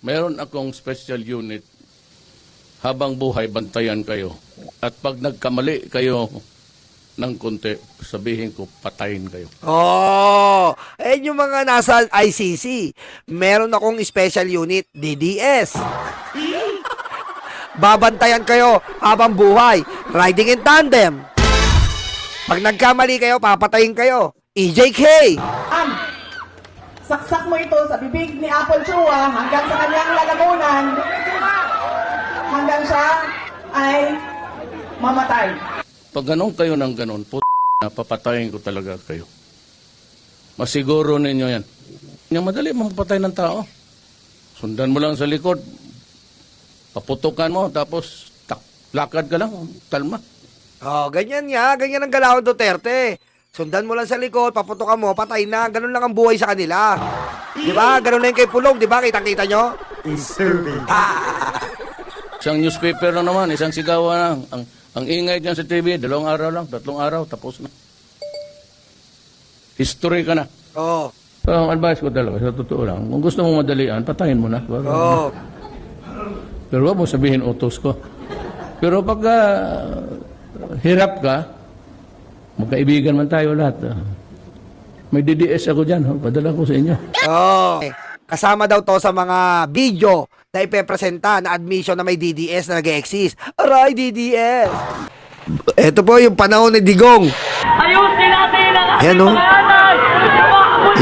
Meron akong special unit. Habang buhay, bantayan kayo. At pag nagkamali kayo ng konti, sabihin ko, patayin kayo. Oh, yung mga nasa ICC. Meron akong special unit, DDS. Babantayan kayo habang buhay. Riding in tandem. Pag nagkamali kayo, papatayin kayo. EJK. Saksak mo ito sa bibig ni Apple Chua hanggang sa kanyang lalamunan hanggang siya ay mamatay. Pag ganun kayo ng ganun, napapatayin ko talaga kayo. Masiguro ninyo yan. Yung madali mamapatay ng tao. Sundan mo lang sa likod. Paputukan mo, tapos lakad ka lang, kalma. Oh, ganyan nga. Ganyan ang galaw ng Duterte. Sundan mo lang sa likod, paputukan mo, patay na. Ganun lang ang buhay sa kanila. Di ba? Ganun na yung kay Pulong. Di ba? Kitang-kita nyo? Isang newspaper lang naman, isang sigawan lang. Ang ingay dyan sa TV, 2 araw lang, 3 araw, tapos na. History ka na. Oo. So, ang advice ko talaga, sa totoo lang, kung gusto mo madalian, patayin mo na. Oo. Pero wag mo sabihin utos ko. Pero pag hirap ka, magkaibigan man tayo lahat. May DDS ako dyan, padala ko sa inyo. Oh. Kasama daw to sa mga video na ipepresenta na admission na may DDS na nag-exist. Aray, DDS! Ito po yung panahon ni Digong. Ayusin natin ang Ayan, oh. bayanan!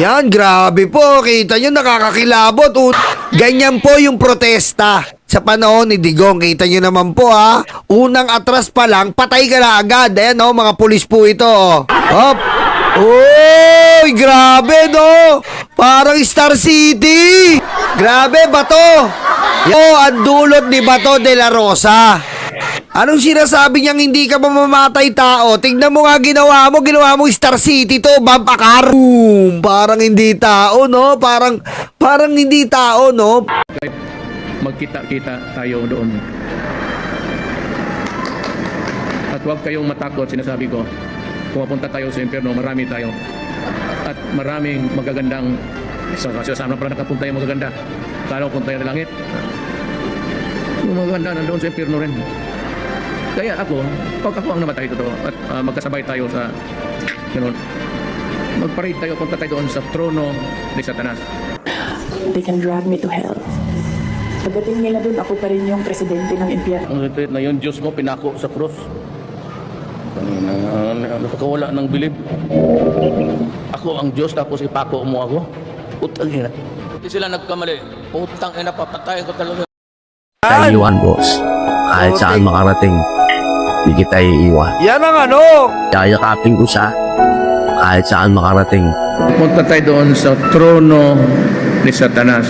Yan, grabe po. Kita nyo, nakakakilabot. Ganyan po yung protesta sa panahon ni Digong. Kita nyo naman po, ha. Unang atras pa lang, patay ka na agad. Ayan, oh, mga pulis po ito. Oh. Hop! Uy, grabe, no? Parang Star City. Grabe, Bato. Yo, ang dulot ni Bato de la Rosa. Anong sinasabi niyang hindi ka mamamatay tao? Tignan mo nga ginawa mo Star City to, Bampakar. Parang hindi tao, no? Parang hindi tao, no? Magkita-kita tayo doon. At huwag kayong matakot, sinasabi ko. Kung mapunta tayo sa impyerno, marami tayo. At maraming magagandang, sasama pala nakapunta yung magaganda. Kala ko punta yung langit. Yung magaganda nandoon sa impyerno rin. Kaya ako, pag ako ang namatay totoo, at magkasabay tayo sa, gano'n, mag-parade tayo, punta tayo doon sa trono ni Satanas. They can drag me to hell. Pagdating nila dun, ako pa rin yung presidente ng impyerno. Ang retreat na yung Diyos mo, pinako sa cross. Nakakawala ng bilib. Ako ang Diyos, tapos ipako mo ako. Putang ina. Hindi sila nagkamali. Putang ina, papatayin ko talaga. Kita iiwan, boss. Kahit saan makarating, di kita iiwan. Yan ang ano. Yayakapin ko siya, kahit saan makarating. Punta tayo doon sa trono ni Satanas.